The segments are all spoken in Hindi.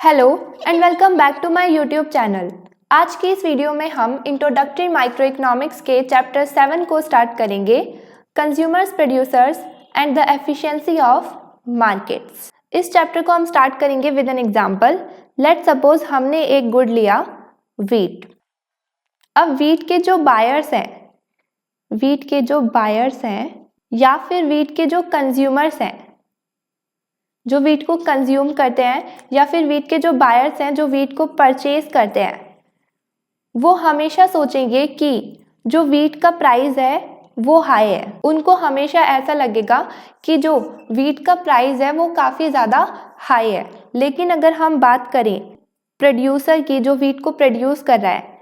Hello and welcome back to my YouTube channel. आज की इस वीडियो में हम इंट्रोडक्टरी माइक्रो इकोनॉमिक्स के चैप्टर 7 को स्टार्ट करेंगे, consumers, producers and the efficiency of markets. इस चैप्टर को हम स्टार्ट करेंगे with an example. Let's suppose हमने एक गुड लिया, वीट। अब वीट के जो बायर्स हैं या फिर वीट के जो कंज्यूमर्स हैं, जो वीट को कंज्यूम करते हैं, या फिर वीट के जो बायर्स हैं जो वीट को परचेज करते हैं, वो हमेशा सोचेंगे कि जो वीट का प्राइस है वो हाई है। उनको हमेशा ऐसा लगेगा कि जो वीट का प्राइस है वो काफ़ी ज़्यादा हाई है। लेकिन अगर हम बात करें प्रोड्यूसर की, जो वीट को प्रोड्यूस कर रहा है,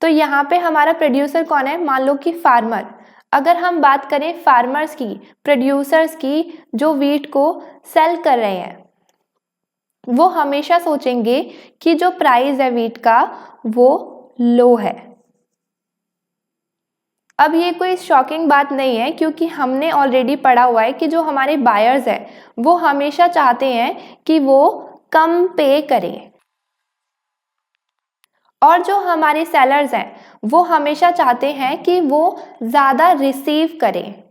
तो यहाँ पे हमारा प्रोड्यूसर कौन है? मान लो कि फार्मर। अगर हम बात करें फार्मर्स की, प्रोड्यूसर्स की, जो वीट को सेल कर रहे हैं, वो हमेशा सोचेंगे कि जो प्राइस है वीट का वो लो है। अब ये कोई शॉकिंग बात नहीं है, क्योंकि हमने ऑलरेडी पढ़ा हुआ है कि जो हमारे बायर्स हैं वो हमेशा चाहते हैं कि वो कम पे करें, और जो हमारे सेलर्स हैं वो हमेशा चाहते हैं कि वो ज़्यादा रिसीव करें।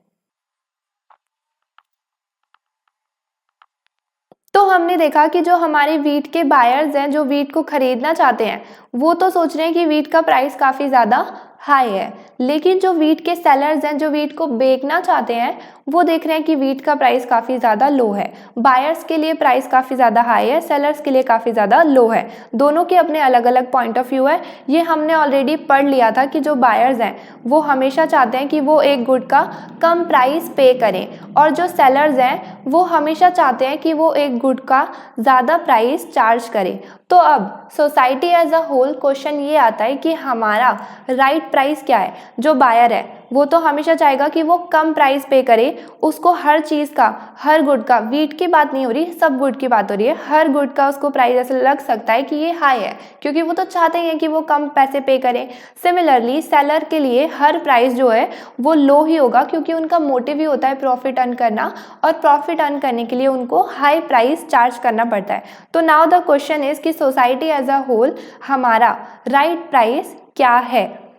तो हमने देखा कि जो हमारे वीट के बायर्स हैं, जो वीट को खरीदना चाहते हैं, वो तो सोच रहे हैं कि वीट का प्राइस काफ़ी ज़्यादा हाई है। लेकिन जो वीट के सेलर्स हैं, जो वीट को बेचना चाहते हैं, वो देख रहे हैं कि वीट का प्राइस काफ़ी ज़्यादा लो है। बायर्स के लिए प्राइस काफ़ी ज़्यादा हाई है, सेलर्स के लिए काफ़ी ज़्यादा लो है। दोनों के अपने अलग अलग पॉइंट ऑफ व्यू है। ये हमने ऑलरेडी पढ़ लिया था कि जो बायर्स हैं वो हमेशा चाहते हैं कि वो एक गुड का कम प्राइस पे करें, और जो सेलर्स हैं वो हमेशा चाहते हैं कि वो एक गुड का ज़्यादा प्राइस चार्ज करें। तो अब society as a whole question ये आता है कि हमारा राइट प्राइस क्या है? जो बायर है वो तो हमेशा चाहेगा कि वो कम प्राइस पे करे, उसको हर चीज़ का, हर गुड का, वीट की बात नहीं हो रही, सब गुड की बात हो रही है, हर गुड का उसको प्राइस ऐसा लग सकता है कि ये हाई है, क्योंकि वो तो चाहते हैं कि वो कम पैसे पे करें। सिमिलरली सेलर के लिए हर प्राइस जो है वो लो ही होगा, क्योंकि उनका मोटिव ही होता है प्रॉफिट अर्न करना, और प्रॉफिट अर्न करने के लिए उनको हाई प्राइस चार्ज करना पड़ता है। तो नाउ द क्वेश्चन इज कि सोसाइटी एज अ होल हमारा राइट प्राइस क्या है?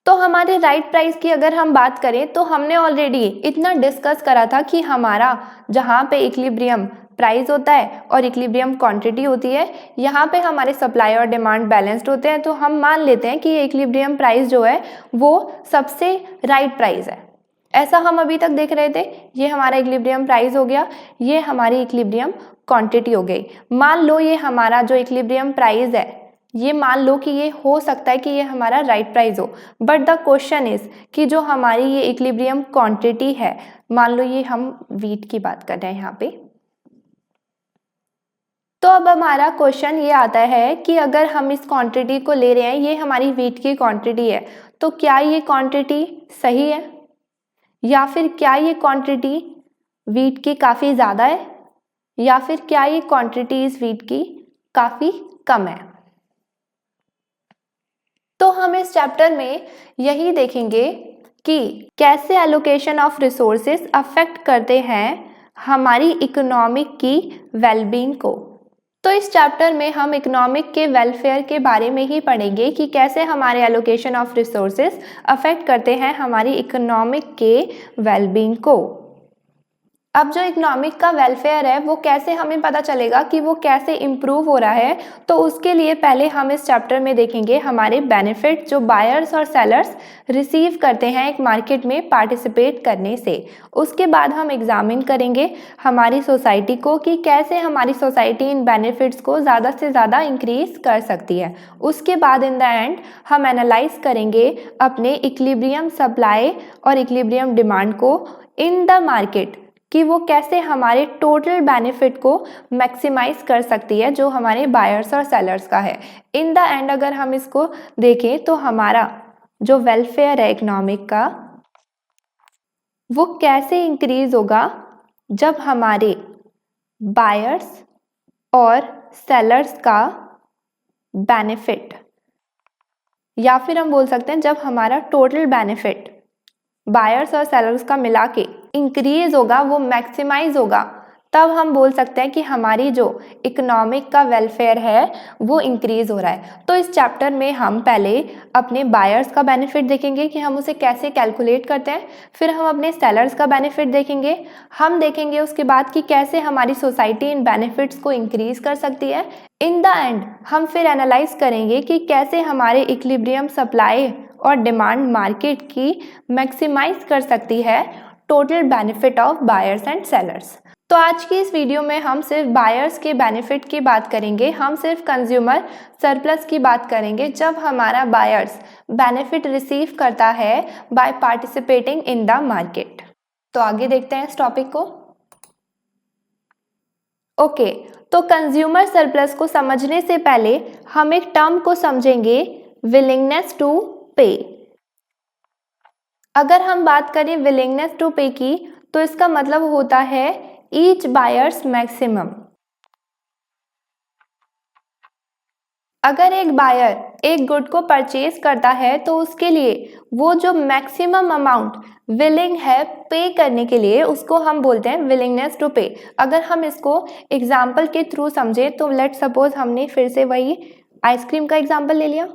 तो हमारे राइट प्राइस की अगर हम बात करें तो हमने ऑलरेडी इतना डिस्कस करा था कि हमारा जहाँ पे इक्विलिब्रियम प्राइस होता है और इक्विलिब्रियम क्वांटिटी होती है, यहाँ पे हमारे सप्लाई और डिमांड बैलेंस्ड होते हैं। तो हम मान लेते हैं कि ये इक्विलिब्रियम प्राइस जो है वो सबसे राइट प्राइस है। ऐसा हम अभी तक देख रहे थे। ये हमारा इक्विलिब्रियम प्राइस हो गया, ये हमारी इक्विलिब्रियम क्वांटिटी हो गई। मान लो ये हमारा जो इक्विलिब्रियम प्राइस है, ये मान लो कि ये हो सकता है कि ये हमारा राइट प्राइस हो, बट द क्वेश्चन इज कि जो हमारी ये इक्विलिब्रियम क्वांटिटी है, मान लो ये हम वीट की बात कर रहे हैं यहाँ पे, तो अब हमारा क्वेश्चन ये आता है कि अगर हम इस क्वांटिटी को ले रहे हैं, ये हमारी वीट की क्वांटिटी है, तो क्या ये क्वांटिटी सही है, या फिर क्या ये क्वांटिटी वीट की काफ़ी ज़्यादा है, या फिर क्या ये क्वांटिटी इस वीट की काफ़ी कम है? तो हम इस चैप्टर में यही देखेंगे कि कैसे एलोकेशन ऑफ रिसोर्सेज अफेक्ट करते हैं हमारी इकोनॉमिक की वेलबींग को। तो इस चैप्टर में हम इकोनॉमिक के वेलफेयर के बारे में ही पढ़ेंगे कि कैसे हमारे एलोकेशन ऑफ रिसोर्सेज अफेक्ट करते हैं हमारी इकोनॉमिक के वेलबींग को। अब जो इकोनॉमिक का वेलफेयर है वो कैसे हमें पता चलेगा कि वो कैसे इम्प्रूव हो रहा है, तो उसके लिए पहले हम इस चैप्टर में देखेंगे हमारे बेनिफिट जो बायर्स और सेलर्स रिसीव करते हैं एक मार्केट में पार्टिसिपेट करने से। उसके बाद हम एग्जामिन करेंगे हमारी सोसाइटी को कि कैसे हमारी सोसाइटी इन बेनिफिट्स को ज़्यादा से ज़्यादा इंक्रीज कर सकती है। उसके बाद इन द एंड हम एनालाइज करेंगे अपने इक्विलिब्रियम सप्लाई और इक्विलिब्रियम डिमांड को इन द मार्केट, कि वो कैसे हमारे टोटल बेनिफिट को मैक्सिमाइज कर सकती है जो हमारे बायर्स और सेलर्स का है। इन द एंड अगर हम इसको देखें तो हमारा जो वेलफेयर है इकोनॉमिक का, वो कैसे इंक्रीज होगा जब हमारे बायर्स और सेलर्स का बेनिफिट, या फिर हम बोल सकते हैं जब हमारा टोटल बेनिफिट बायर्स और सेलर्स का मिला के इंक्रीज होगा, वो मैक्सिमाइज होगा, तब हम बोल सकते हैं कि हमारी जो इकोनॉमिक का वेलफेयर है वो इंक्रीज हो रहा है। तो इस चैप्टर में हम पहले अपने बायर्स का बेनिफिट देखेंगे कि हम उसे कैसे कैलकुलेट करते हैं, फिर हम अपने सेलर्स का बेनिफिट देखेंगे, हम देखेंगे उसके बाद कि कैसे हमारी सोसाइटी इन बेनिफिट्स को इंक्रीज कर सकती है। इन द एंड हम फिर एनालाइज करेंगे कि कैसे हमारे इक्विलिब्रियम सप्लाई और डिमांड मार्केट की मैक्सिमाइज कर सकती है total benefit of buyers and sellers. तो आज की इस वीडियो में हम सिर्फ बायर्स के बेनिफिट की बात करेंगे, हम सिर्फ कंज्यूमर सरप्लस की बात करेंगे जब हमारा बायर्स बेनिफिट रिसीव करता है by participating in the market. तो आगे देखते हैं इस टॉपिक को। ओके, तो कंज्यूमर सरप्लस को समझने से पहले हम एक टर्म को समझेंगे, विलिंगनेस टू पे। अगर हम बात करें विलिंगनेस टू पे की, तो इसका मतलब होता है ईच बायर्स मैक्सिमम। अगर एक बायर एक गुड को परचेज करता है तो उसके लिए वो जो मैक्सिमम अमाउंट विलिंग है पे करने के लिए, उसको हम बोलते हैं विलिंगनेस टू पे। अगर हम इसको एग्जाम्पल के थ्रू समझे तो लेट सपोज हमने फिर से वही आइसक्रीम का एग्जाम्पल ले लिया,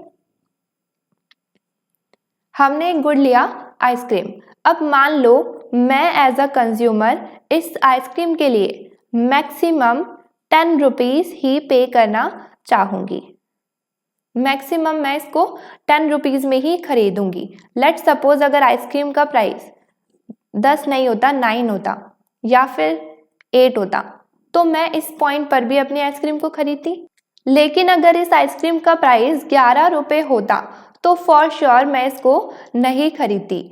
हमने एक गुड लिया आइसक्रीम। अब मान लो मैं एज अ कंज्यूमर इस आइसक्रीम के लिए मैक्सिमम 10 रुपीज़ ही पे करना चाहूँगी, मैक्सिमम मैं इसको 10 रुपीज़ में ही खरीदूंगी। लेट सपोज अगर आइसक्रीम का प्राइस 10 नहीं होता, 9 होता या फिर 8 होता, तो मैं इस पॉइंट पर भी अपनी आइसक्रीम को खरीदती। लेकिन अगर इस आइसक्रीम का प्राइस 11 रुपये होता तो फॉर श्योर मैं इसको नहीं खरीदती।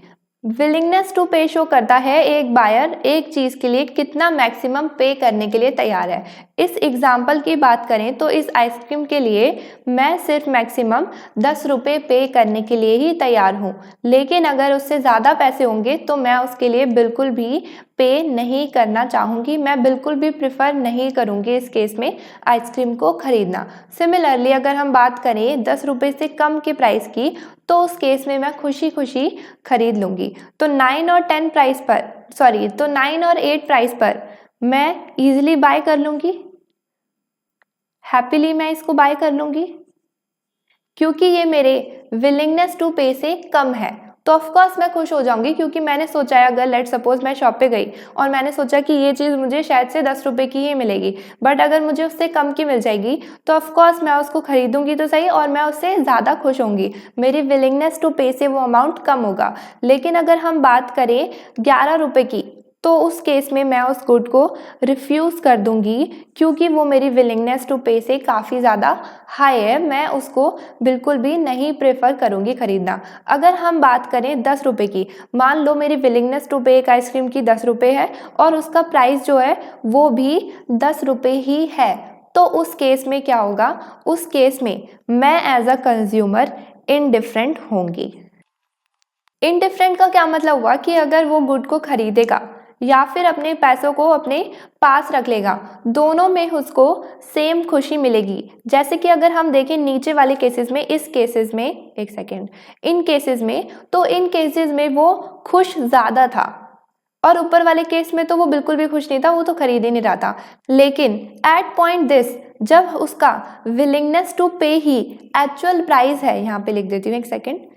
विलिंगनेस टू पे शो करता है एक बायर एक चीज़ के लिए कितना मैक्सिमम पे करने के लिए तैयार है। इस एग्जाम्पल की बात करें तो इस आइसक्रीम के लिए मैं सिर्फ मैक्सिमम 10 रुपये पे करने के लिए ही तैयार हूँ, लेकिन अगर उससे ज़्यादा पैसे होंगे तो मैं उसके लिए बिल्कुल भी पे नहीं करना चाहूँगी, मैं बिल्कुल भी प्रिफर नहीं करूँगी इस केस में आइसक्रीम को खरीदना। सिमिलरली अगर हम बात करें 10 रुपये से कम के प्राइस की, तो उस केस में मैं खुशी खुशी खरीद लूँगी। तो 9 और 10 प्राइस पर तो 9 और 8 प्राइस पर मैं इजीली बाय कर लूँगी, हैप्पीली मैं इसको बाय कर लूँगी, क्योंकि ये मेरे विलिंगनेस टू पे से कम है। तो ऑफकोर्स मैं खुश हो जाऊंगी, क्योंकि मैंने सोचा है अगर लेट सपोज मैं शॉप पे गई और मैंने सोचा कि ये चीज़ मुझे शायद से 10 रुपये की ही मिलेगी, बट अगर मुझे उससे कम की मिल जाएगी तो ऑफकोर्स मैं उसको खरीदूंगी तो सही, और मैं उससे ज़्यादा खुश होंगी, मेरी विलिंगनेस टू पे से वो अमाउंट कम होगा। लेकिन अगर हम बात करें 11 रुपये की, तो उस केस में मैं उस गुड को रिफ्यूज़ कर दूंगी, क्योंकि वो मेरी विलिंगनेस टू पे से काफ़ी ज़्यादा हाई है, मैं उसको बिल्कुल भी नहीं प्रेफर करूंगी खरीदना। अगर हम बात करें 10 रुपये की, मान लो मेरी विलिंगनेस टू पे एक आइसक्रीम की 10 रुपये है और उसका प्राइस जो है वो भी 10 रुपये ही है, तो उस केस में क्या होगा, उस केस में मैं एज अ कंज्यूमर इनडिफरेंट होंगी। इनडिफरेंट का क्या मतलब हुआ कि अगर वो गुड को खरीदेगा या फिर अपने पैसों को अपने पास रख लेगा, दोनों में उसको सेम खुशी मिलेगी। जैसे कि अगर हम देखें नीचे वाले केसेस में, इस केसेस में एक सेकेंड, इन केसेस में, तो इन केसेस में वो खुश ज़्यादा था और ऊपर वाले केस में तो वो बिल्कुल भी खुश नहीं था, वो तो खरीद ही नहीं रहा था। लेकिन एट पॉइंट दिस, जब उसका विलिंगनेस टू पे ही एक्चुअल प्राइस है, यहाँ पे लिख देती हूँ एक सेकेंड,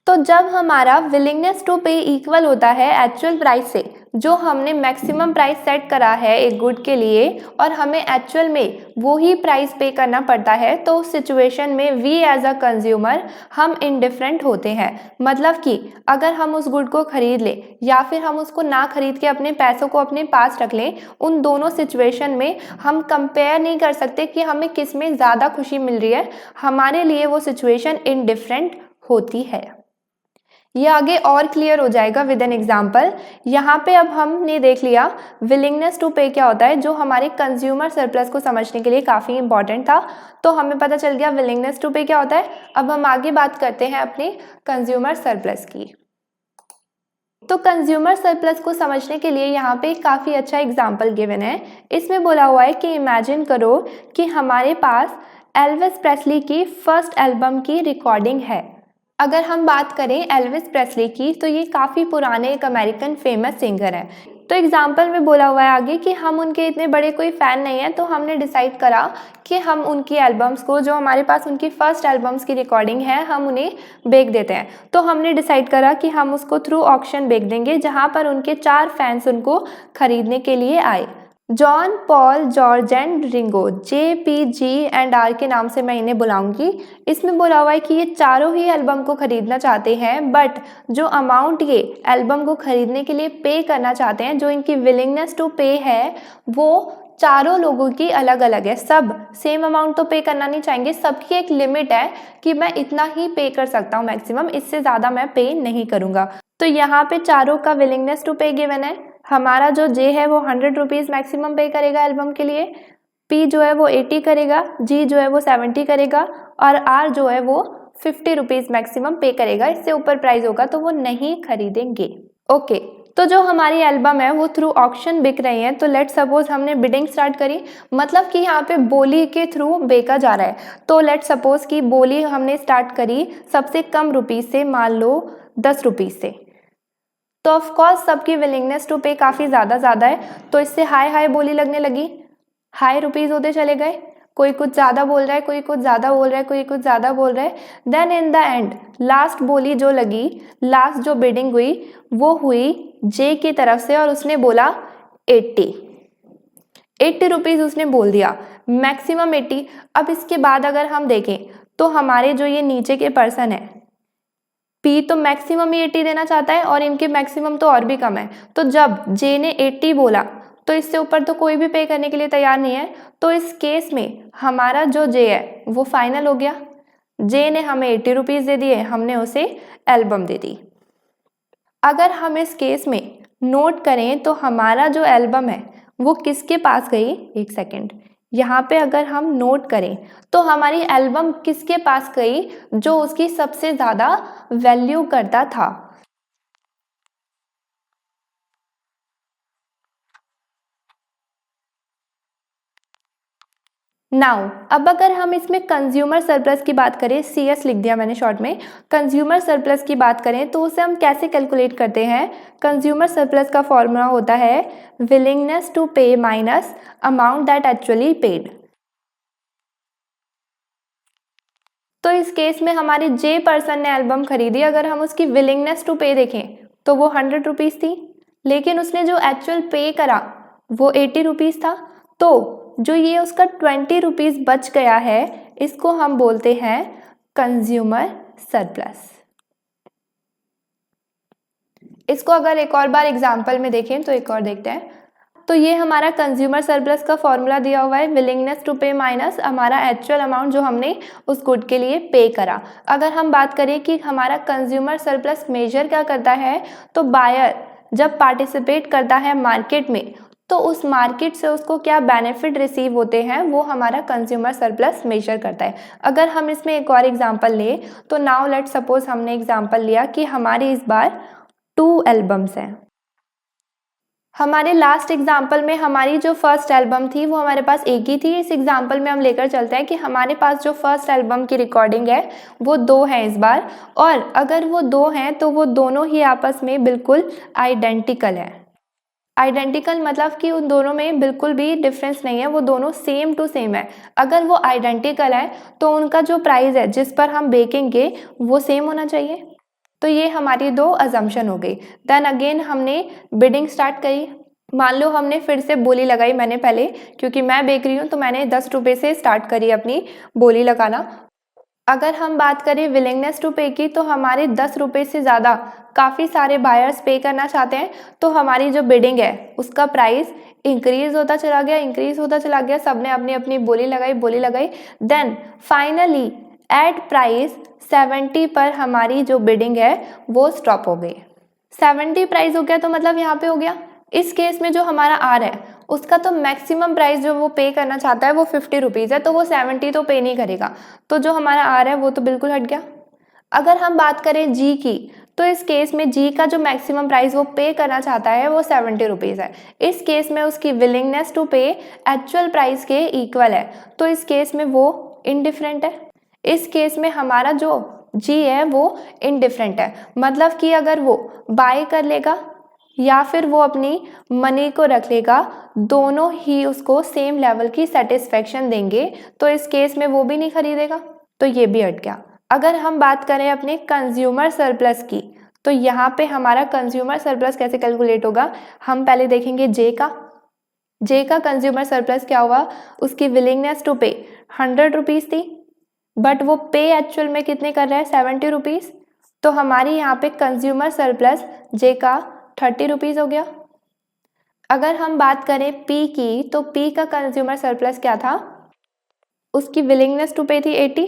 तो जब हमारा विलिंगनेस टू पे इक्वल होता है एक्चुअल प्राइस से, जो हमने मैक्सिमम प्राइस सेट करा है एक गुड के लिए और हमें एक्चुअल में वो ही प्राइस पे करना पड़ता है, तो उस सिचुएशन में वी एज अ कंज्यूमर हम इनडिफरेंट होते हैं। मतलब कि अगर हम उस गुड को खरीद लें या फिर हम उसको ना खरीद के अपने पैसों को अपने पास रख लें, उन दोनों सिचुएशन में हम कंपेयर नहीं कर सकते कि हमें किस में ज़्यादा खुशी मिल रही है, हमारे लिए वो सिचुएशन इनडिफरेंट होती है। ये आगे और क्लियर हो जाएगा विद एन एग्जाम्पल। यहाँ पे अब हमने देख लिया विलिंगनेस टू पे क्या होता है, जो हमारे कंज्यूमर सरप्लस को समझने के लिए काफ़ी इंपॉर्टेंट था। तो हमें पता चल गया विलिंगनेस टू पे क्या होता है। अब हम आगे बात करते हैं अपने कंज्यूमर सरप्लस की। तो कंज्यूमर सरप्लस को समझने के लिए यहाँ पे काफ़ी अच्छा एग्जाम्पल गिवन है। इसमें बोला हुआ है कि इमेजिन करो कि हमारे पास एल्विस प्रेस्ली की फर्स्ट एल्बम की रिकॉर्डिंग है। अगर हम बात करें एल्विस प्रेस्ली की, तो ये काफ़ी पुराने एक अमेरिकन फेमस सिंगर हैं। तो एग्जाम्पल में बोला हुआ है आगे कि हम उनके इतने बड़े कोई फ़ैन नहीं हैं, तो हमने डिसाइड करा कि हम उनकी एल्बम्स को, जो हमारे पास उनकी फर्स्ट एल्बम्स की रिकॉर्डिंग है, हम उन्हें बेच देते हैं। तो हमने डिसाइड करा कि हम उसको थ्रू ऑक्शन बेच देंगे, जहाँ पर उनके 4 फैंस उनको खरीदने के लिए आए। John, Paul, George and Ringo, JPG&R के नाम से मैं इन्हें बुलाऊंगी। इसमें बोला हुआ है कि ये चारों ही एल्बम को खरीदना चाहते हैं, बट जो अमाउंट ये एल्बम को खरीदने के लिए पे करना चाहते हैं, जो इनकी विलिंगनेस टू पे है, वो चारों लोगों की अलग अलग है। सब सेम अमाउंट तो पे करना नहीं चाहेंगे, सबकी एक लिमिट है कि मैं इतना ही पे कर सकता हूँ मैक्सिमम, इससे ज़्यादा मैं पे नहीं करूँगा। तो यहाँ पे चारों का विलिंगनेस टू पे गिवन है। हमारा जो जे है वो 100 रुपीज़ मैक्सिमम पे करेगा एल्बम के लिए, पी जो है वो 80 करेगा, जी जो है वो 70 करेगा, और आर जो है वो 50 रुपीज़ मैक्सिमम पे करेगा। इससे ऊपर प्राइस होगा तो वो नहीं खरीदेंगे। ओके, तो जो हमारी एल्बम है वो थ्रू ऑक्शन बिक रही है। तो लेट सपोज हमने बिडिंग स्टार्ट करी, मतलब कि यहाँ पे बोली के थ्रू बेचा जा रहा है। तो लेट सपोज कि बोली हमने स्टार्ट करी सबसे कम रुपीज़ से, मान लो 10 रुपीज़ से। तो ऑफ कोर्स सबकी विलिंगनेस टू पे काफ़ी ज़्यादा है, तो इससे हाई बोली लगने लगी, हाई रुपीज़ होते चले गए। कोई कुछ ज़्यादा बोल रहा है, कोई कुछ ज़्यादा बोल रहा है, कोई कुछ ज़्यादा बोल रहा है। Then in the end last बोली जो लगी, लास्ट जो बिडिंग हुई वो हुई जे की तरफ से, और उसने बोला 80 रुपीज़ उसने बोल दिया, मैक्सिमम 80। अब इसके बाद अगर हम देखें तो हमारे जो ये नीचे के पर्सन है, पी तो मैक्सिमम ही 80 देना चाहता है, और इनके मैक्सिमम तो और भी कम है। तो जब जे ने 80 बोला तो इससे ऊपर तो कोई भी पे करने के लिए तैयार नहीं है। तो इस केस में हमारा जो जे है वो फाइनल हो गया। जे ने हमें 80 रुपीज़ दे दिए, हमने उसे एल्बम दे दी। अगर हम इस केस में नोट करें तो हमारा जो एल्बम है वो किसके पास गई, एक सेकेंड, यहाँ पे अगर हम नोट करें तो हमारी एल्बम किसके पास गई, जो उसकी सबसे ज़्यादा वैल्यू करता था। नाउ अब अगर हम इसमें कंज्यूमर सरप्लस की बात करें, CS लिख दिया मैंने शॉर्ट में, कंज्यूमर सरप्लस की बात करें तो उसे हम कैसे कैलकुलेट करते हैं। कंज्यूमर सरप्लस का फॉर्मूला होता है विलिंगनेस टू पे minus amount that actually paid. तो इस केस में हमारे जे पर्सन ने एल्बम खरीदी, अगर हम उसकी विलिंगनेस टू पे देखें तो वो 100 रुपीज़ थी, लेकिन उसने जो एक्चुअल पे करा वो 80 रुपीज़ था। तो जो ये उसका 20 रुपीज़ बच गया है, इसको हम बोलते हैं कंज्यूमर सरप्लस। इसको अगर एक और बार एग्जाम्पल में देखें तो एक और देखते हैं। तो ये हमारा कंज्यूमर सरप्लस का फॉर्मूला दिया हुआ है, विलिंगनेस टू पे माइनस हमारा एक्चुअल अमाउंट जो हमने उस गुड के लिए पे करा। अगर हम बात करें कि हमारा कंज्यूमर सरप्लस मेजर क्या करता है, तो बायर जब पार्टिसिपेट करता है मार्केट में, तो उस मार्केट से उसको क्या बेनिफिट रिसीव होते हैं, वो हमारा कंज्यूमर सरप्लस मेजर करता है। अगर हम इसमें एक और एग्जांपल लें तो नाउ लेट सपोज हमने एग्जांपल लिया कि हमारी इस बार 2 एल्बम्स हैं। हमारे लास्ट एग्जाम्पल में हमारी जो फर्स्ट एल्बम थी वो हमारे पास एक ही थी। इस एग्जाम्पल में हम लेकर चलते हैं कि हमारे पास जो फर्स्ट एल्बम की रिकॉर्डिंग है वो 2 हैं इस बार, और अगर वो 2 हैं तो वो दोनों ही आपस में बिल्कुल आइडेंटिकल हैं। आइडेंटिकल मतलब कि उन दोनों में बिल्कुल भी डिफरेंस नहीं है, वो दोनों सेम टू सेम है। अगर वो आइडेंटिकल है तो उनका जो प्राइस है जिस पर हम बेचेंगे वो सेम होना चाहिए। तो ये हमारी 2 अजम्पशन हो गई। देन अगेन हमने बिडिंग स्टार्ट करी। मान लो हमने फिर से बोली लगाई, मैंने पहले, क्योंकि मैं बेच रही हूँ तो मैंने 10 रुपये से स्टार्ट करी अपनी बोली लगाना। अगर हम बात करें विलिंगनेस टू पे की, तो हमारे 10 रुपये से ज़्यादा काफ़ी सारे बायर्स पे करना चाहते हैं, तो हमारी जो बिडिंग है उसका प्राइस इंक्रीज होता चला गया, सबने अपनी अपनी बोली लगाई। देन फाइनली एट प्राइस 70 पर हमारी जो बिडिंग है वो स्टॉप हो गई। 70 प्राइस हो गया तो मतलब यहाँ पे हो गया। इस केस में जो हमारा आर है उसका तो मैक्सिमम प्राइस जो वो पे करना चाहता है वो 50 रुपीज़ है, तो वो 70 तो पे नहीं करेगा, तो जो हमारा आर है वो तो बिल्कुल हट गया। अगर हम बात करें जी की, तो इस केस में जी का जो मैक्सिमम प्राइस वो पे करना चाहता है वो 70 रुपीज़ है। इस केस में उसकी विलिंगनेस टू पे एक्चुअल प्राइस के इक्वल है, तो इस केस में वो इनडिफरेंट है। इस केस में हमारा जो जी है वो इनडिफरेंट है, मतलब कि अगर वो बाय कर लेगा या फिर वो अपनी मनी को रख लेगा, दोनों ही उसको सेम लेवल की सेटिस्फेक्शन देंगे, तो इस केस में वो भी नहीं खरीदेगा, तो ये भी हट गया। अगर हम बात करें अपने कंज्यूमर सरप्लस की, तो यहाँ पे हमारा कंज्यूमर सरप्लस कैसे कैलकुलेट होगा, हम पहले देखेंगे जे का कंज्यूमर सरप्लस क्या हुआ, उसकी विलिंगनेस टू पे 100 रुपीज़ थी, बट वो पे एक्चुअल में कितने कर रहा है, 70 रुपीज़, तो हमारी यहाँ पे कंज्यूमर सरप्लस जे का 30 रुपीज़ हो गया। अगर हम बात करें पी की, तो पी का कंज्यूमर सरप्लस क्या था, उसकी विलिंगनेस टू पे थी 80,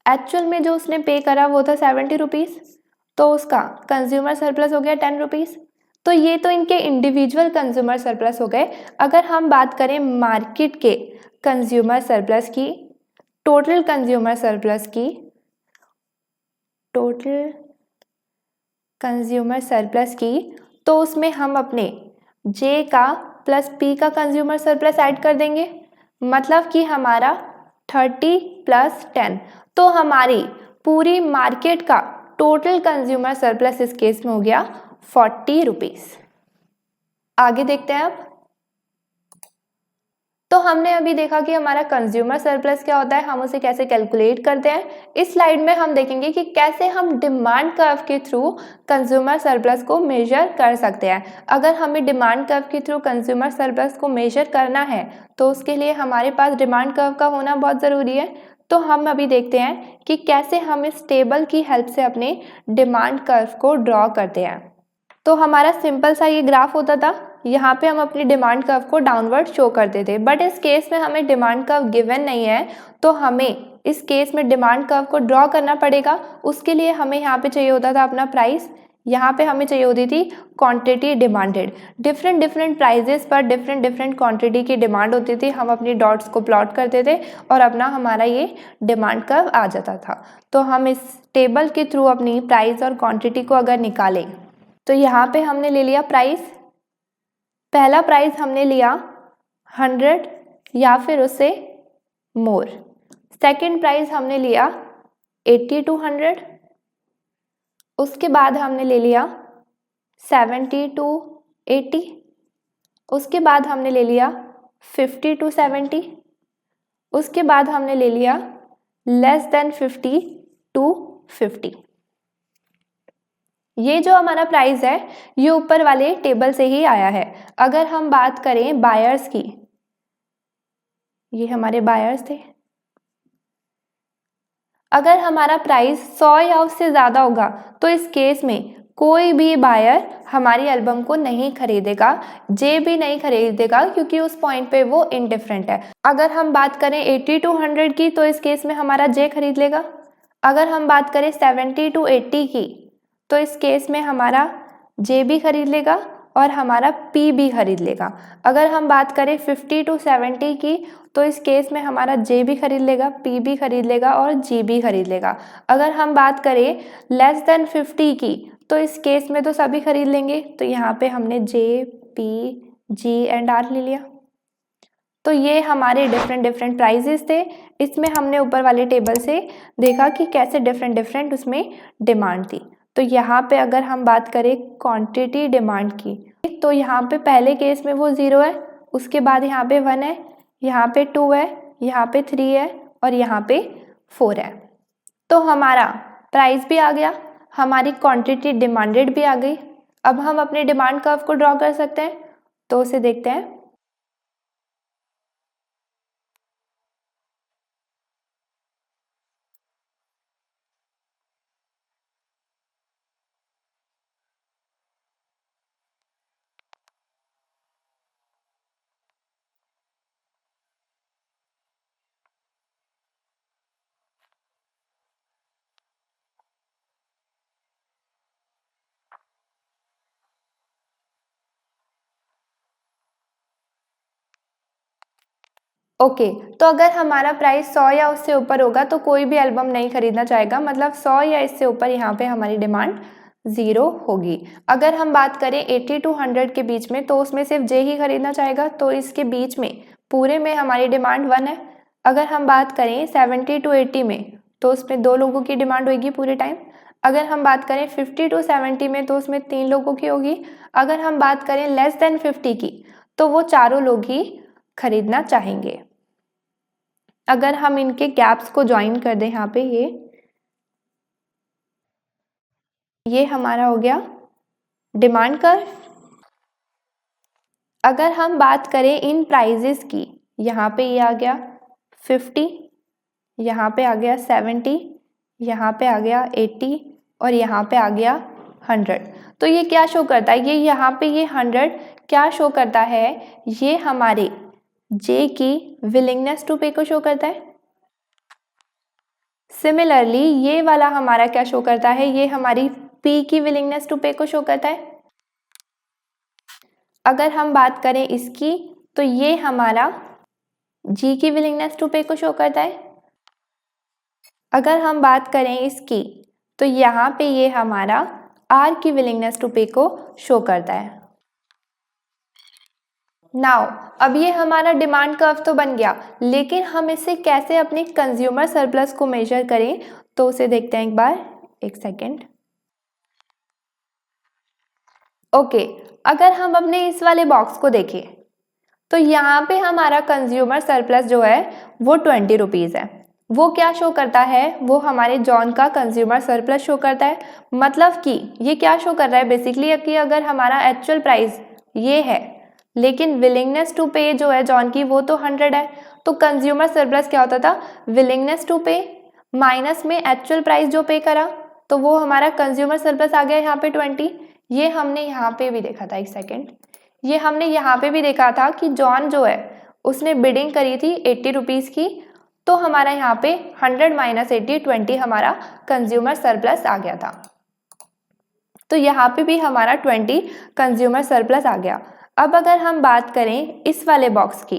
एक्चुअल में जो उसने पे करा वो था 70 रुपीज़, तो उसका कंज्यूमर सरप्लस हो गया 10 रुपीज़। तो ये तो इनके इंडिविजुअल कंज्यूमर सरप्लस हो गए। अगर हम बात करें मार्केट के कंज्यूमर सरप्लस की, टोटल कंज्यूमर सरप्लस की, टोटल कंज्यूमर सरप्लस की, तो उसमें हम अपने जे का प्लस पी का कंज्यूमर सरप्लस ऐड कर देंगे, मतलब कि हमारा 30 प्लस 10, तो हमारी पूरी मार्केट का टोटल कंज्यूमर सरप्लस इस केस में हो गया 40 रुपीज़। आगे देखते हैं अब। तो हमने अभी देखा कि हमारा कंज्यूमर सरप्लस क्या होता है, हम उसे कैसे कैलकुलेट करते हैं। इस स्लाइड में हम देखेंगे कि कैसे हम डिमांड कर्व के थ्रू कंज्यूमर सरप्लस को मेजर कर सकते हैं। अगर हमें डिमांड कर्व के थ्रू कंज्यूमर सरप्लस को मेजर करना है तो उसके लिए हमारे पास डिमांड कर्व का होना बहुत ज़रूरी है। तो हम अभी देखते हैं कि कैसे हम इस टेबल की हेल्प से अपने डिमांड कर्व को ड्रॉ करते हैं। तो हमारा सिंपल सा ये ग्राफ होता था, यहाँ पे हम अपनी डिमांड कर्व को डाउनवर्ड शो करते थे, बट इस केस में हमें डिमांड कर्व गिवन नहीं है, तो हमें इस केस में डिमांड कर्व को ड्रॉ करना पड़ेगा। उसके लिए हमें यहाँ पे चाहिए होता था अपना प्राइस, यहाँ पे हमें चाहिए होती थी क्वांटिटी डिमांडेड। डिफरेंट प्राइजेस पर डिफरेंट क्वांटिटी की डिमांड होती थी, हम अपनी डॉट्स को प्लॉट करते थे और अपना हमारा ये डिमांड कर्व आ जाता था। तो हम इस टेबल के थ्रू अपनी प्राइस और क्वांटिटी को अगर निकालें, तो यहाँ पे हमने ले लिया प्राइस, पहला प्राइस हमने लिया 100 या फिर उससे मोर, सेकंड प्राइस हमने लिया 80 to 100, उसके बाद हमने ले लिया 70 to 80, उसके बाद हमने ले लिया 50 to 70, उसके बाद हमने ले लिया लेस देन 50 to 50। ये जो हमारा प्राइस है ये ऊपर वाले टेबल से ही आया है। अगर हम बात करें बायर्स की, ये हमारे बायर्स थे, अगर हमारा प्राइस 100 या उससे ज़्यादा होगा तो इस केस में कोई भी बायर हमारी एल्बम को नहीं खरीदेगा, जे भी नहीं खरीदेगा, क्योंकि उस पॉइंट पे वो इनडिफरेंट है। अगर हम बात करें 80 to 100 की, तो इस केस में हमारा जे खरीद लेगा। अगर हम बात करें 70 to 80 की, तो इस केस में हमारा जे भी खरीद लेगा और हमारा पी भी खरीद लेगा। अगर हम बात करें 50 to 70 की, तो इस केस में हमारा जे भी खरीद लेगा, पी भी खरीद लेगा और जी भी खरीद लेगा। अगर हम बात करें लेस देन 50 की, तो इस केस में तो सभी खरीद लेंगे, तो यहाँ पे हमने जे, पी, जी एंड आर ले लिया। तो ये हमारे डिफरेंट प्राइजेस थे। इसमें हमने ऊपर वाले टेबल से देखा कि कैसे डिफरेंट उसमें डिमांड थी। तो यहाँ पे अगर हम बात करें क्वांटिटी डिमांड की, तो यहाँ पे पहले केस में वो 0 है, उसके बाद यहाँ पे 1 है, यहाँ पे 2 है, यहाँ पे 3 है और यहाँ पे 4 है। तो हमारा प्राइस भी आ गया, हमारी क्वांटिटी डिमांडेड भी आ गई। अब हम अपने डिमांड कर्व को ड्रॉ कर सकते हैं, तो उसे देखते हैं। ओके, तो अगर हमारा प्राइस 100 या उससे ऊपर होगा तो कोई भी एल्बम नहीं खरीदना चाहेगा, मतलब 100 या इससे ऊपर यहाँ पे हमारी डिमांड 0 होगी। अगर हम बात करें 80 to 100 के बीच में, तो उसमें सिर्फ जे ही खरीदना चाहेगा, तो इसके बीच में पूरे में हमारी डिमांड 1 है। अगर हम बात करें 70 to 80 में, तो उसमें 2 लोगों की डिमांड होगी पूरे टाइम। अगर हम बात करें 50 to 70 में तो उसमें 3 लोगों की होगी। अगर हम बात करें लेस देन 50 की तो वो चारों लोग ही खरीदना चाहेंगे। अगर हम इनके गैप्स को ज्वाइन कर दें यहाँ पे, ये हमारा हो गया डिमांड कर्व। अगर हम बात करें इन प्राइजेस की, यहाँ पे ये आ गया 50, यहाँ पे आ गया 70, यहाँ पे आ गया 80 और यहाँ पे आ गया 100। तो ये क्या शो करता है, ये यहाँ पे ये 100 क्या शो करता है, ये हमारे जे की विलिंगनेस टू पे को शो करता है। सिमिलरली ये वाला हमारा क्या शो करता है, ये हमारी पी की विलिंगनेस टू पे को शो करता है। अगर हम बात करें इसकी तो ये हमारा जी की विलिंगनेस टू पे को शो करता है। अगर हम बात करें इसकी तो यहाँ पे ये हमारा आर की विलिंगनेस टू पे को शो करता है। नाउ अब ये हमारा डिमांड कर्व तो बन गया, लेकिन हम इसे कैसे अपने कंज्यूमर सरप्लस को मेजर करें तो उसे देखते हैं एक बार, एक सेकेंड। ओके, अगर हम अपने इस वाले बॉक्स को देखें तो यहाँ पे हमारा कंज्यूमर सरप्लस जो है वो 20 रुपीज़ है। वो क्या शो करता है, वो हमारे जॉन का कंज्यूमर सरप्लस शो करता है। मतलब कि ये क्या शो कर रहा है बेसिकली, कि अगर हमारा एक्चुअल प्राइस ये है लेकिन विलिंगनेस टू पे जो है जॉन की वो तो 100 है, तो कंज्यूमर सरप्लस क्या होता था, विलिंगनेस टू पे माइनस में एक्चुअल प्राइस जो पे करा, तो वो हमारा कंज्यूमर सरप्लस आ गया यहाँ पे 20। ये हमने यहाँ पे भी देखा था, एक सेकेंड, ये हमने यहाँ पे भी देखा था कि जॉन जो है उसने बिडिंग करी थी 80 रुपीज़ की, तो हमारा यहाँ पे 100 माइनस 80 20 हमारा कंज्यूमर सरप्लस आ गया था। तो यहाँ पे भी हमारा 20 कंज्यूमर सरप्लस आ गया। अब अगर हम बात करें इस वाले बॉक्स की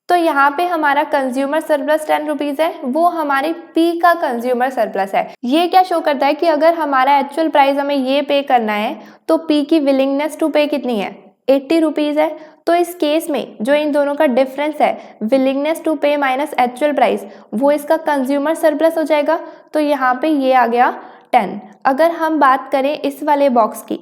तो यहाँ पे हमारा कंज्यूमर सरप्लस 10 रुपीज़ है, वो हमारे पी का कंज्यूमर सरप्लस है। ये क्या शो करता है कि अगर हमारा एक्चुअल प्राइस हमें ये पे करना है तो पी की विलिंगनेस टू पे कितनी है, 80 रुपीज़ है। तो इस केस में जो इन दोनों का डिफरेंस है विलिंगनेस टू पे माइनस एक्चुअल प्राइस, वो इसका कंज्यूमर सरप्लस हो जाएगा। तो यहाँ पे ये आ गया 10। अगर हम बात करें इस वाले बॉक्स की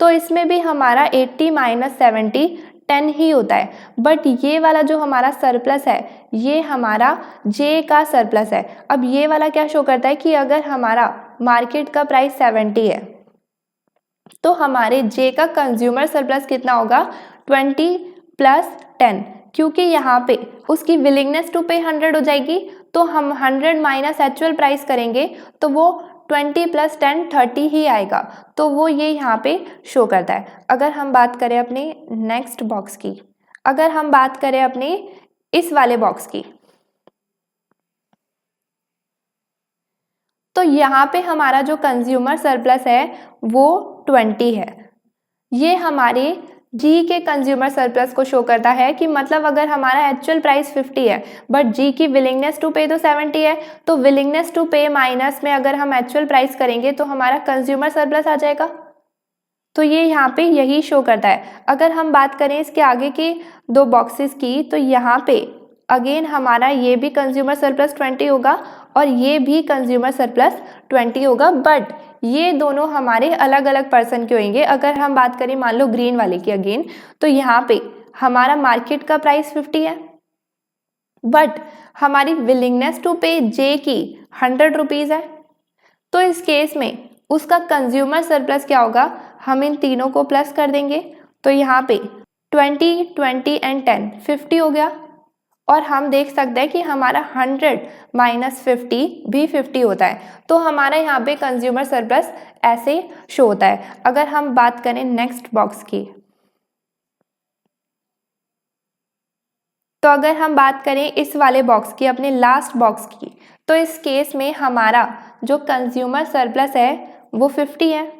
तो इसमें भी हमारा 80 माइनस 70 10 ही होता है, बट ये वाला जो हमारा सरप्लस है ये हमारा जे का सरप्लस है। अब ये वाला क्या शो करता है कि अगर हमारा मार्केट का प्राइस 70 है तो हमारे जे का कंज्यूमर सरप्लस कितना होगा, 20 प्लस 10, क्योंकि यहाँ पे उसकी विलिंगनेस टू पे 100 हो जाएगी, तो हम 100 माइनस एक्चुअल प्राइस करेंगे तो वो 20 प्लस 10 30 ही आएगा, तो वो ये यहाँ पे शो करता है। अगर हम बात करें अपने नेक्स्ट बॉक्स की, अगर हम बात करें अपने इस वाले बॉक्स की, तो यहाँ पे हमारा जो कंज्यूमर सरप्लस है वो 20 है। ये हमारे जी के कंज्यूमर सरप्लस को शो करता है कि मतलब अगर हमारा एक्चुअल प्राइस 50 है बट जी की विलिंगनेस टू पे तो 70 है, तो विलिंगनेस टू पे माइनस में अगर हम एक्चुअल प्राइस करेंगे तो हमारा कंज्यूमर सरप्लस आ जाएगा। तो ये यहाँ पे यही शो करता है। अगर हम बात करें इसके आगे के 2 बॉक्सेस की तो यहाँ पे अगेन हमारा ये भी कंज्यूमर सरप्लस 20 होगा और ये भी कंज्यूमर सरप्लस 20 होगा, बट ये दोनों हमारे अलग अलग पर्सन के होंगे। अगर हम बात करें मान लो ग्रीन वाले की अगेन, तो यहाँ पे हमारा मार्केट का प्राइस 50 है बट हमारी विलिंगनेस टू पे जे की 100 रुपीज़ है, तो इस केस में उसका कंज्यूमर सरप्लस क्या होगा, हम इन तीनों को प्लस कर देंगे, तो यहाँ पे 20 20 एंड 10 50 हो गया। और हम देख सकते हैं कि हमारा 100 माइनस 50 भी 50 होता है, तो हमारा यहाँ पे कंज्यूमर सरप्लस ऐसे शो होता है। अगर हम बात करें नेक्स्ट बॉक्स की, तो अगर हम बात करें इस वाले बॉक्स की, अपने लास्ट बॉक्स की, तो इस केस में हमारा जो कंज्यूमर सरप्लस है वो 50 है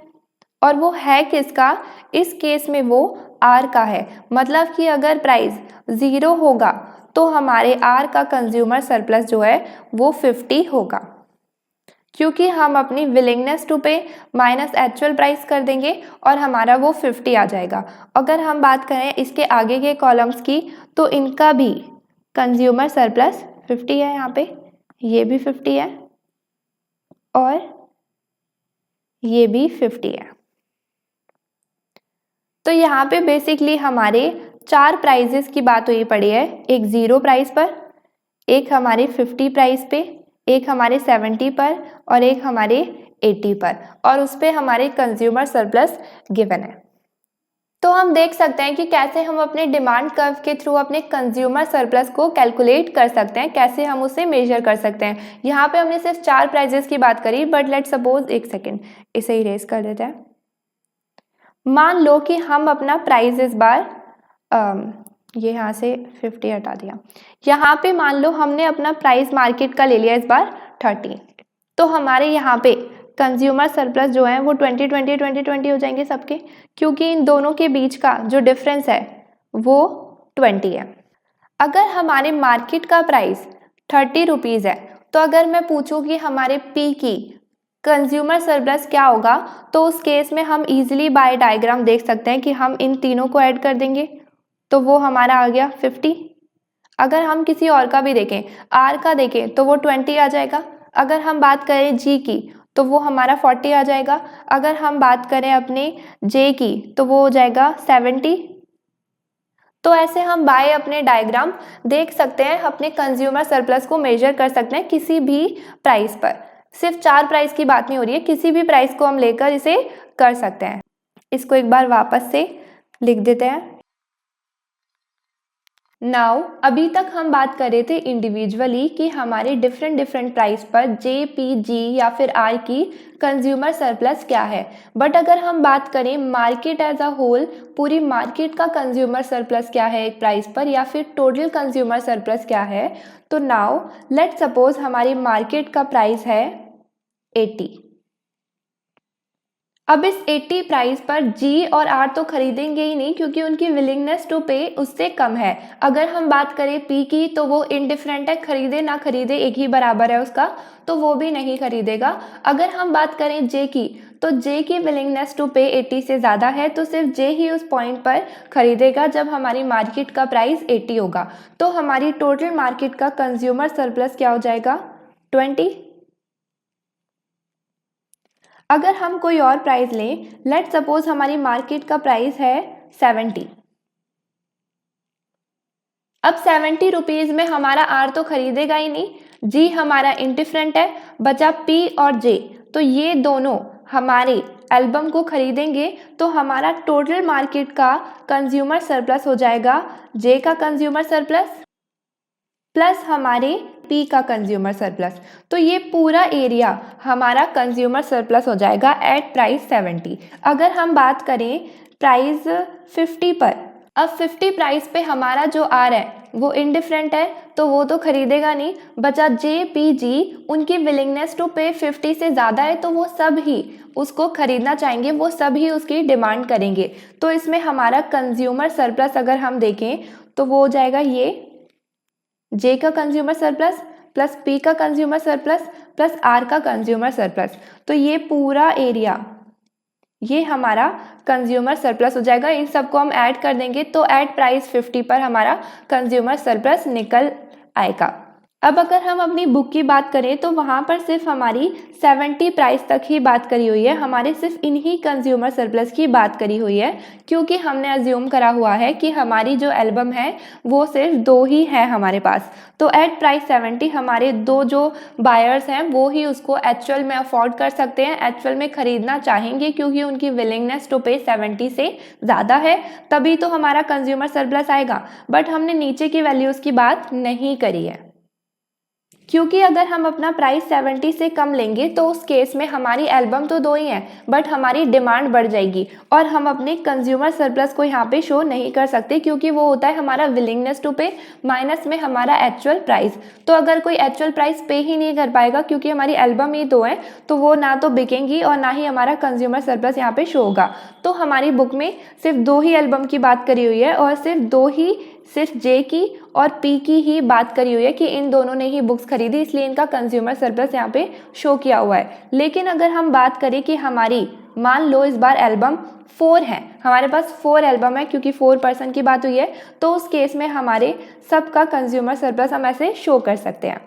और वो है किसका, इस केस में वो आर का है। मतलब कि अगर प्राइस 0 होगा तो हमारे आर का कंज्यूमर सरप्लस जो है वो 50 होगा, क्योंकि हम अपनी विलिंगनेस टू पे माइनस एक्चुअल प्राइस कर देंगे और हमारा वो 50 आ जाएगा। अगर हम बात करें इसके आगे के कॉलम्स की, तो इनका भी कंज्यूमर सरप्लस 50 है यहाँ पे, ये भी 50 है और ये भी 50 है। तो यहाँ पे बेसिकली हमारे 4 प्राइजेस की बात हुई पड़ी है, एक 0 प्राइस पर, एक हमारे 50 प्राइस पे, एक हमारे 70 पर और एक हमारे 80 पर, और उस पे हमारे कंज्यूमर सरप्लस गिवन है। तो हम देख सकते हैं कि कैसे हम अपने डिमांड कर्व के थ्रू अपने कंज्यूमर सरप्लस को कैलकुलेट कर सकते हैं, कैसे हम उसे मेजर कर सकते हैं। यहाँ पे हमने सिर्फ 4 प्राइजेस की बात करी, बट लेट सपोज, एक सेकेंड इसे इरेज कर देते हैं। मान लो कि हम अपना प्राइस इस बार ये यहाँ से 50 हटा दिया, यहाँ पे मान लो हमने अपना प्राइस मार्केट का ले लिया इस बार 30, तो हमारे यहाँ पे कंज्यूमर सरप्लस जो है वो 20 हो जाएंगे सबके, क्योंकि इन दोनों के बीच का जो डिफरेंस है वो 20 है। अगर हमारे मार्केट का प्राइस 30 रुपीज़ है, तो अगर मैं पूछूं कि हमारे पी की कंज्यूमर सरप्लस क्या होगा, तो उस केस में हम इजीली बाय डायग्राम देख सकते हैं कि हम इन तीनों को ऐड कर देंगे, तो वो हमारा आ गया 50। अगर हम किसी और का भी देखें, आर का देखें तो वो 20 आ जाएगा। अगर हम बात करें जी की तो वो हमारा 40 आ जाएगा। अगर हम बात करें अपने जे की तो वो हो जाएगा 70। तो ऐसे हम बाय अपने डायग्राम देख सकते हैं, अपने कंज्यूमर सरप्लस को मेजर कर सकते हैं किसी भी प्राइस पर। सिर्फ 4 प्राइस की बात नहीं हो रही है, किसी भी प्राइस को हम लेकर इसे कर सकते हैं। इसको एक बार वापस से लिख देते हैं। नाउ अभी तक हम बात कर रहे थे इंडिविजुअली कि हमारे डिफरेंट प्राइस पर जे, पी, जी या फिर आर की कंज्यूमर सरप्लस क्या है। बट अगर हम बात करें मार्केट एज अ होल, पूरी मार्केट का कंज्यूमर सरप्लस क्या है एक प्राइस पर, या फिर टोटल कंज्यूमर सरप्लस क्या है, तो नाउ लेट सपोज हमारी मार्केट का प्राइस है 80। अब इस 80 प्राइस पर जी और आर तो खरीदेंगे ही नहीं, क्योंकि उनकी विलिंगनेस टू पे उससे कम है। अगर हम बात करें पी की तो वो इनडिफरेंट है, खरीदे ना खरीदे एक ही बराबर है उसका, तो वो भी नहीं खरीदेगा। अगर हम बात करें जे की तो जे की विलिंगनेस टू पे 80 से ज़्यादा है, तो सिर्फ जे ही उस पॉइंट पर खरीदेगा जब हमारी मार्केट का प्राइस 80 होगा। तो हमारी टोटल मार्केट का कंज्यूमर सरप्लस क्या हो जाएगा, 20। अगर हम कोई और प्राइस लें, लेट सपोज हमारी मार्केट का प्राइस है 70। अब 70 रुपीज़ में हमारा आर तो खरीदेगा ही नहीं, जी हमारा इंडिफरेंट है, बचा पी और जे, तो ये दोनों हमारे एल्बम को खरीदेंगे। तो हमारा टोटल मार्केट का कंज्यूमर सरप्लस हो जाएगा जे का कंज्यूमर सरप्लस प्लस हमारे पी का कंज्यूमर सरप्लस। तो ये पूरा एरिया हमारा कंज्यूमर सरप्लस हो जाएगा एट प्राइस 70। अगर हम बात करें प्राइस 50 पर, अब 50 प्राइस पे हमारा जो आर है वो इनडिफरेंट है, तो वो तो खरीदेगा नहीं, बचा जे, पी, जी, उनकी विलिंगनेस टू पे 50 से ज़्यादा है, तो वो सब ही उसको खरीदना चाहेंगे, वो सब ही उसकी डिमांड करेंगे। तो इसमें हमारा कंज्यूमर सरप्लस अगर हम देखें तो वो हो जाएगा ये जे का कंज्यूमर सरप्लस प्लस पी का कंज्यूमर सरप्लस प्लस आर का कंज्यूमर सरप्लस। तो ये पूरा एरिया ये हमारा कंज्यूमर सरप्लस हो जाएगा। इन सबको हम ऐड कर देंगे तो एट प्राइस 50 पर हमारा कंज्यूमर सरप्लस निकल आएगा। अब अगर हम अपनी बुक की बात करें तो वहाँ पर सिर्फ हमारी 70 प्राइस तक ही बात करी हुई है, हमारे सिर्फ इन्हीं कंज्यूमर सरप्लस की बात करी हुई है, क्योंकि हमने अज्यूम करा हुआ है कि हमारी जो एल्बम है वो सिर्फ 2 ही है हमारे पास। तो एट प्राइस 70 हमारे 2 जो बायर्स हैं वो ही उसको एक्चुअल में अफोर्ड कर सकते हैं, एक्चुअल में ख़रीदना चाहेंगे, क्योंकि उनकी विलिंगनेस टू पे 70 से ज़्यादा है, तभी तो हमारा कंज्यूमर सरप्लस आएगा। बट हमने नीचे की वैल्यूज़ की बात नहीं करी है, क्योंकि अगर हम अपना प्राइस 70 से कम लेंगे तो उस केस में हमारी एल्बम तो 2 ही हैं, बट हमारी डिमांड बढ़ जाएगी और हम अपने कंज्यूमर सरप्लस को यहाँ पे शो नहीं कर सकते, क्योंकि वो होता है हमारा विलिंगनेस टू पे माइनस में हमारा एक्चुअल प्राइस। तो अगर कोई एक्चुअल प्राइस पे ही नहीं कर पाएगा, क्योंकि हमारी एल्बम ही 2 है, तो वो ना तो बिकेंगी और ना ही हमारा कंज्यूमर सरप्लस यहाँ पे शो होगा। तो हमारी बुक में सिर्फ 2 ही एल्बम की बात करी हुई है और सिर्फ 2 ही सिर्फ जे की और पी की ही बात करी हुई है कि इन दोनों ने ही बुक्स खरीदी, इसलिए इनका कंज्यूमर सरप्लस यहाँ पे शो किया हुआ है। लेकिन अगर हम बात करें कि हमारी, मान लो इस बार एल्बम 4 है, हमारे पास 4 एल्बम है क्योंकि 4% की बात हुई है, तो उस केस में हमारे सबका कंज्यूमर सरप्लस हम ऐसे शो कर सकते हैं।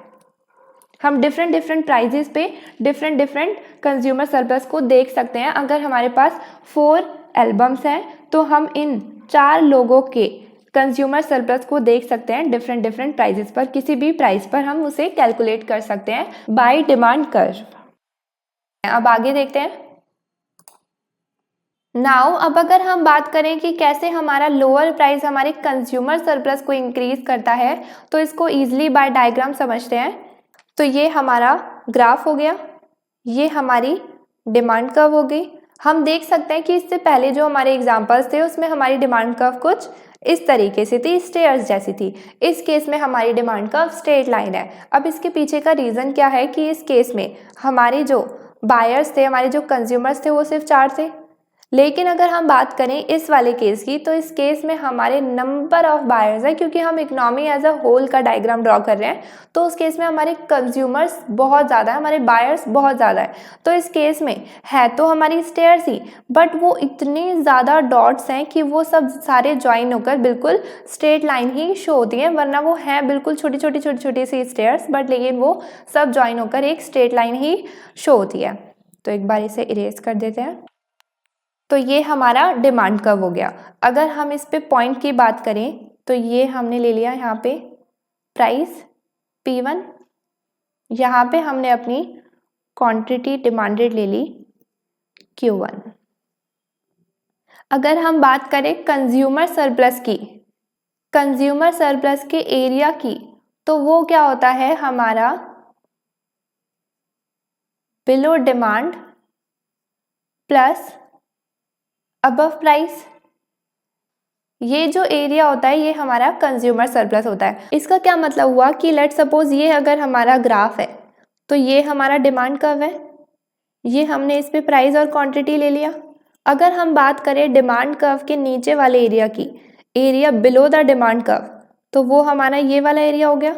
हम डिफरेंट प्राइजेस पे डिफरेंट कंज्यूमर सरप्लस को देख सकते हैं। अगर हमारे पास 4 एल्बम्स हैं तो हम इन 4 लोगों के कंज्यूमर सरप्लस को देख सकते हैं डिफरेंट प्राइजेस पर, किसी भी प्राइस पर हम उसे कैलकुलेट कर सकते हैं बाय डिमांड कर्व। अब आगे देखते हैं। नाउ अब अगर हम बात करें कि कैसे हमारा लोअर प्राइस हमारे कंज्यूमर सरप्लस को इंक्रीज करता है, तो इसको इजीली बाय डायग्राम समझते हैं। तो ये हमारा ग्राफ हो गया, ये हमारी डिमांड कर्व हो गई। हम देख सकते हैं कि इससे पहले जो हमारे एग्जांपल्स थे उसमें हमारी डिमांड कर्व कुछ इस तरीके से थी, स्टेयर्स जैसी थी। इस केस में हमारी डिमांड कर्व स्ट्रेट लाइन है। अब इसके पीछे का रीज़न क्या है कि इस केस में हमारे जो बायर्स थे, हमारे जो कंज्यूमर्स थे, वो सिर्फ 4 थे। लेकिन अगर हम बात करें इस वाले केस की, तो इस केस में हमारे नंबर ऑफ बायर्स है, क्योंकि हम इकोनॉमी एज अ होल का डायग्राम ड्रॉ कर रहे हैं, तो उस केस में हमारे कंज्यूमर्स बहुत ज़्यादा है, हमारे बायर्स बहुत ज़्यादा है। तो इस केस में है तो हमारी स्टेयर्स ही, बट वो इतने ज़्यादा डॉट्स हैं कि वो सब सारे ज्वाइन होकर बिल्कुल स्ट्रेट लाइन ही शो होती हैं, वरना वो हैं बिल्कुल छोटी छोटी सी स्टेयर्स, बट लेकिन वो सब ज्वाइन होकर एक स्ट्रेट लाइन ही शो होती है। तो एक बार इसे इरेज कर देते हैं। तो ये हमारा डिमांड कर्व हो गया। अगर हम इस पे पॉइंट की बात करें तो ये हमने ले लिया यहाँ पे प्राइस P1, यहाँ पे हमने अपनी क्वांटिटी डिमांडेड ले ली Q1। अगर हम बात करें कंज्यूमर सरप्लस की, कंज्यूमर सरप्लस के एरिया की, तो वो क्या होता है हमारा below demand plus above price. ये जो एरिया होता है ये हमारा कंज्यूमर सरप्लस होता है। इसका क्या मतलब हुआ कि लेट सपोज ये अगर हमारा ग्राफ है तो ये हमारा डिमांड कर्व है, ये हमने इस पे प्राइस और क्वांटिटी ले लिया। अगर हम बात करें डिमांड कर्व के नीचे वाले एरिया की, area below the demand curve, तो वो हमारा ये वाला एरिया हो गया।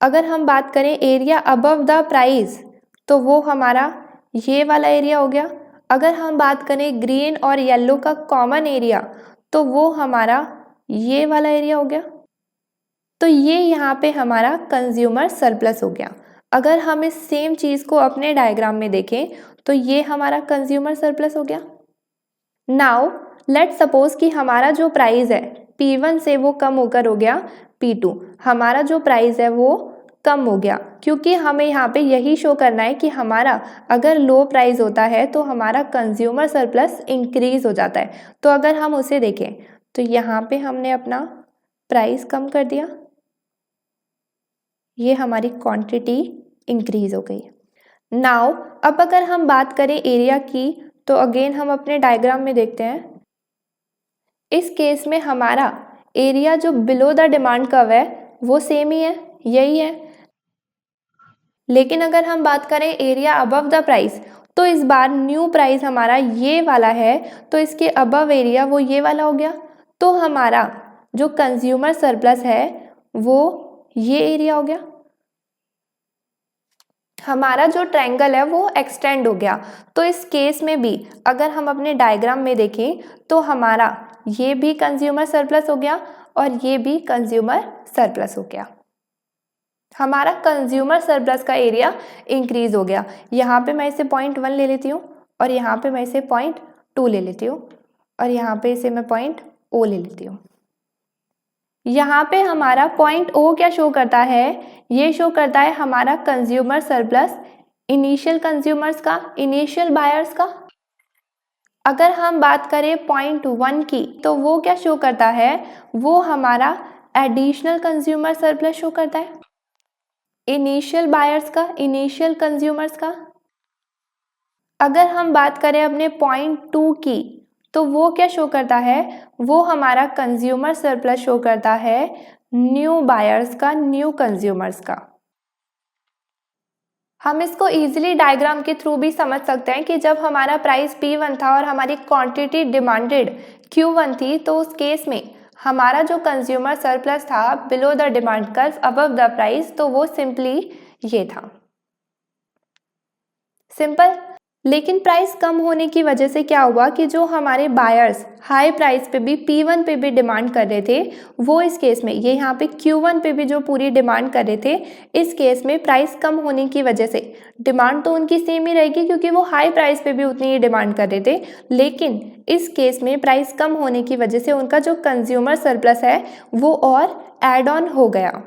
अगर हम बात करें एरिया अबव द प्राइस, तो वो हमारा ये वाला एरिया हो गया। अगर हम बात करें ग्रीन और येलो का कॉमन एरिया, तो वो हमारा ये वाला एरिया हो गया। तो ये यहाँ पे हमारा कंज्यूमर सरप्लस हो गया। अगर हम इस सेम चीज़ को अपने डायग्राम में देखें तो ये हमारा कंज्यूमर सरप्लस हो गया। नाउ लेट सपोज कि हमारा जो प्राइस है P1 से वो कम होकर हो गया P2, हमारा जो प्राइस है वो कम हो गया, क्योंकि हमें यहाँ पे यही शो करना है कि हमारा अगर लो प्राइस होता है तो हमारा कंज्यूमर सरप्लस इंक्रीज हो जाता है। तो अगर हम उसे देखें तो यहाँ पे हमने अपना प्राइस कम कर दिया, ये हमारी क्वांटिटी इंक्रीज हो गई। नाउ अब अगर हम बात करें एरिया की, तो अगेन हम अपने डायग्राम में देखते हैं। इस केस में हमारा एरिया जो बिलो द डिमांड कर्व है वो सेम ही है, यही है। लेकिन अगर हम बात करें एरिया अबव द प्राइस, तो इस बार न्यू प्राइस हमारा ये वाला है, तो इसके अबव एरिया वो ये वाला हो गया। तो हमारा जो कंज्यूमर सरप्लस है वो ये एरिया हो गया। हमारा जो ट्रायंगल है वो एक्सटेंड हो गया। तो इस केस में भी अगर हम अपने डायग्राम में देखें तो हमारा ये भी कंज्यूमर सरप्लस हो गया और ये भी कंज्यूमर सरप्लस हो गया। हमारा कंज्यूमर सरप्लस का एरिया इंक्रीज हो गया। यहाँ पे मैं इसे 0.1 ले लेती हूँ और यहाँ पे मैं इसे 0.2 ले लेती हूँ और यहाँ पे इसे मैं 0.0 ले लेती हूँ। यहाँ पे हमारा 0.0 क्या शो करता है, ये शो करता है हमारा कंज्यूमर सरप्लस इनिशियल कंज्यूमर्स का, इनिशियल बायर्स का। अगर हम बात करें 0.1 की, तो वो क्या शो करता है, वो हमारा एडिशनल कंज्यूमर सरप्लस शो करता है, इनिशियल बायर्स का, इनिशियल कंज्यूमर्स का। अगर हम बात करें अपने 0.2 की, तो वो क्या शो करता है, वो हमारा कंज्यूमर सरप्लस शो करता है न्यू बायर्स का, न्यू कंज्यूमर्स का। हम इसको इजीली डायग्राम के थ्रू भी समझ सकते हैं कि जब हमारा प्राइस P1 था और हमारी क्वांटिटी डिमांडेड Q1 थी, तो उस केस में हमारा जो कंज्यूमर सरप्लस था below the demand curve above the price, तो वो सिंपली ये था, सिंपल। लेकिन प्राइस कम होने की वजह से क्या हुआ कि जो हमारे बायर्स हाई प्राइस पे भी P1 पे भी डिमांड कर रहे थे, वो इस केस में ये यहाँ पे Q1 पे भी जो पूरी डिमांड कर रहे थे, इस केस में प्राइस कम होने की वजह से डिमांड तो उनकी सेम ही रहेगी क्योंकि वो हाई प्राइस पे भी उतनी ही डिमांड कर रहे थे, लेकिन इस केस में प्राइस कम होने की वजह से उनका जो कंज्यूमर सरप्लस है वो और एड ऑन हो गया।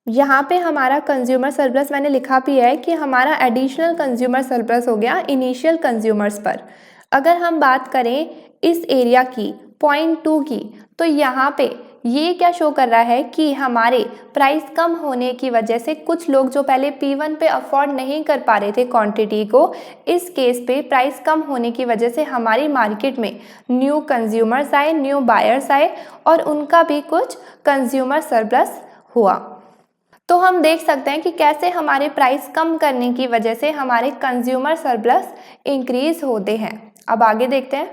यहाँ पे हमारा कंज्यूमर सरप्लस मैंने लिखा भी है कि हमारा एडिशनल कंज्यूमर सरप्लस हो गया इनिशियल कंज्यूमर्स पर। अगर हम बात करें इस एरिया की पॉइंट 2 की, तो यहाँ पे ये क्या शो कर रहा है कि हमारे प्राइस कम होने की वजह से कुछ लोग जो पहले P1 पे अफोर्ड नहीं कर पा रहे थे क्वांटिटी को, इस केस पे प्राइस कम होने की वजह से हमारी मार्केट में न्यू कंज्यूमर्स आए, न्यू बायर्स आए और उनका भी कुछ कंज्यूमर सरप्लस हुआ। तो हम देख सकते हैं कि कैसे हमारे प्राइस कम करने की वजह से हमारे कंज्यूमर सरप्लस इंक्रीज होते हैं। अब आगे देखते हैं।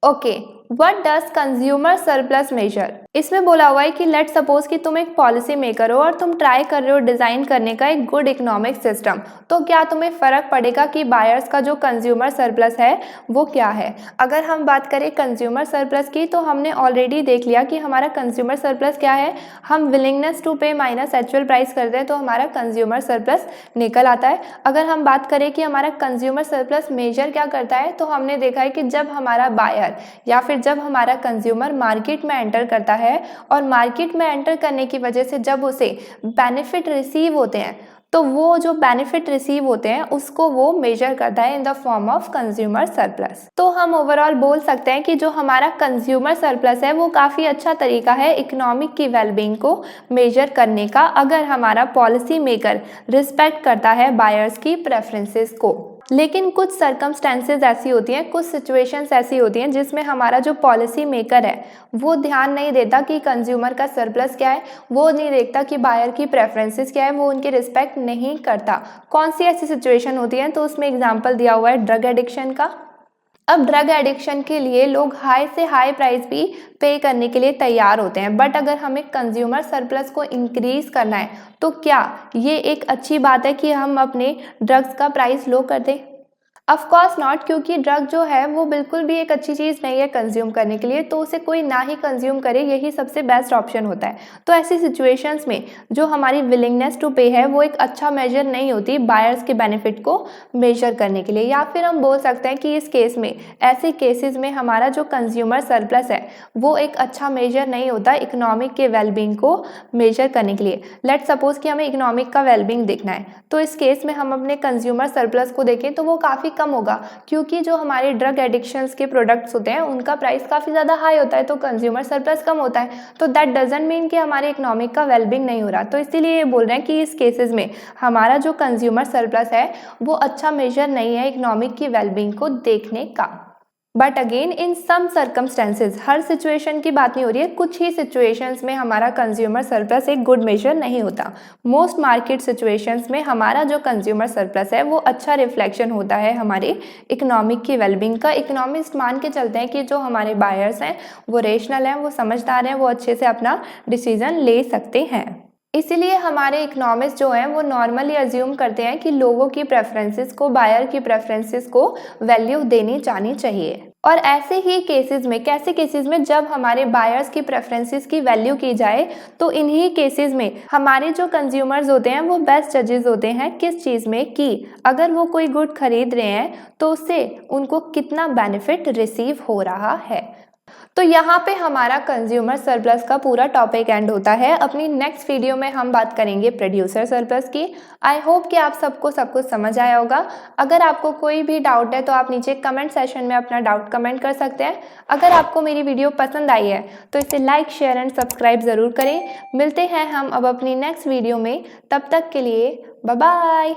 Okay, what does consumer surplus measure? इसमें बोला हुआ है कि लेट सपोज कि तुम एक पॉलिसी मेकर हो और तुम ट्राई कर रहे हो डिजाइन करने का एक गुड इकोनॉमिक सिस्टम, तो क्या तुम्हें फर्क पड़ेगा कि बायर्स का जो कंज्यूमर सरप्लस है वो क्या है? अगर हम बात करें कंज्यूमर सरप्लस की, तो हमने ऑलरेडी देख लिया कि हमारा कंज्यूमर सरप्लस क्या है। हम विलिंगनेस टू पे माइनस एक्चुअल प्राइस करते हैं तो हमारा कंज्यूमर सरप्लस निकल आता है। अगर हम बात करें कि हमारा कंज्यूमर सरप्लस मेजर क्या करता है, तो हमने देखा है कि जब हमारा बायर या फिर जब हमारा कंज्यूमर मार्केट में एंटर करता है और मार्केट में एंटर करने की वजह से जब उसे बेनिफिट रिसीव होते हैं, तो वो जो बेनिफिट रिसीव होते हैं उसको वो मेजर करता है in the form of consumer surplus. तो हम ओवरऑल बोल सकते हैं कि जो हमारा कंज्यूमर सरप्लस है वो काफ़ी अच्छा तरीका है इकोनॉमिक की वेलबींग को मेजर करने का, अगर हमारा पॉलिसी मेकर रिस्पेक्ट करता है बायर्स की प्रेफरेंसेस को। लेकिन कुछ सर्कमस्टेंसेस ऐसी होती हैं, कुछ सिचुएशंस ऐसी होती हैं जिसमें हमारा जो पॉलिसी मेकर है वो ध्यान नहीं देता कि कंज्यूमर का सरप्लस क्या है, वो नहीं देखता कि बायर की प्रेफरेंसेस क्या है, वो उनकी रिस्पेक्ट नहीं करता। कौन सी ऐसी सिचुएशन होती है? तो उसमें एग्जाम्पल दिया हुआ है ड्रग एडिक्शन का। अब ड्रग एडिक्शन के लिए लोग हाई से हाई प्राइस भी पे करने के लिए तैयार होते हैं, बट अगर हमें कंज्यूमर सरप्लस को इंक्रीज करना है तो क्या ये एक अच्छी बात है कि हम अपने ड्रग्स का प्राइस लो कर दें? ऑफ कोर्स नॉट, क्योंकि ड्रग जो है वो बिल्कुल भी एक अच्छी चीज़ नहीं है कंज्यूम करने के लिए, तो उसे कोई ना ही कंज्यूम करे, यही सबसे बेस्ट ऑप्शन होता है। तो ऐसी सिचुएशंस में जो हमारी विलिंगनेस टू पे है वो एक अच्छा मेजर नहीं होती बायर्स के बेनिफिट को मेजर करने के लिए। या फिर हम बोल सकते हैं कि इस केस में, ऐसे केसेस में हमारा जो कंज्यूमर सरप्लस है वो एक अच्छा मेजर नहीं होता इकोनॉमिक के वेलबींग को मेजर करने के लिए। लेट सपोज कि हमें इकोनॉमिक का वेलबींग देखना है, तो इस केस में हम अपने कंज्यूमर सरप्लस को देखें तो वो काफ़ी कम होगा, क्योंकि जो हमारे ड्रग एडिक्शंस के प्रोडक्ट्स होते हैं उनका प्राइस काफ़ी ज़्यादा हाई होता है, तो कंज्यूमर सरप्लस कम होता है। तो दैट डजंट मीन कि हमारे इकोनॉमिक का वेलबींग नहीं हो रहा। तो इसीलिए ये बोल रहे हैं कि इस केसेस में हमारा जो कंज्यूमर सरप्लस है वो अच्छा मेजर नहीं है इकोनॉमिक की वेलबींग को देखने का। But again in some circumstances, हर सिचुएशन की बात नहीं हो रही है, कुछ ही सिचुएशंस में हमारा कंज्यूमर सरप्लस एक गुड मेजर नहीं होता। मोस्ट मार्केट सिचुएशंस में हमारा जो कंज्यूमर सरप्लस है वो अच्छा रिफ्लेक्शन होता है हमारे इकोनॉमिक की वेलबींग का। इकोनॉमिस्ट मान के चलते हैं कि जो हमारे बायर्स हैं वो रेशनल हैं, वो समझदार हैं, वो अच्छे से अपना डिसीजन ले सकते हैं। इसीलिए हमारे इकोनॉमिस्ट जो हैं वो नॉर्मली अज्यूम करते हैं कि लोगों की प्रेफरेंसेस को, बायर की प्रेफरेंसेस को वैल्यू देनी जानी चाहिए। और ऐसे ही केसेस में, कैसे केसेस में, जब हमारे बायर्स की प्रेफरेंसेस की वैल्यू की जाए, तो इन्हीं केसेस में हमारे जो कंज्यूमर्स होते हैं वो बेस्ट जजेस होते हैं किस चीज़ में, कि अगर वो कोई गुड खरीद रहे हैं तो उससे उनको कितना बेनिफिट रिसीव हो रहा है। तो यहाँ पे हमारा कंज्यूमर सरप्लस का पूरा टॉपिक एंड होता है। अपनी नेक्स्ट वीडियो में हम बात करेंगे प्रोड्यूसर सरप्लस की। आई होप कि आप सबको सब कुछ समझ आया होगा। अगर आपको कोई भी डाउट है तो आप नीचे कमेंट सेशन में अपना डाउट कमेंट कर सकते हैं। अगर आपको मेरी वीडियो पसंद आई है तो इसे लाइक, शेयर एंड सब्सक्राइब ज़रूर करें। मिलते हैं हम अब अपनी नेक्स्ट वीडियो में, तब तक के लिए बाय बाय।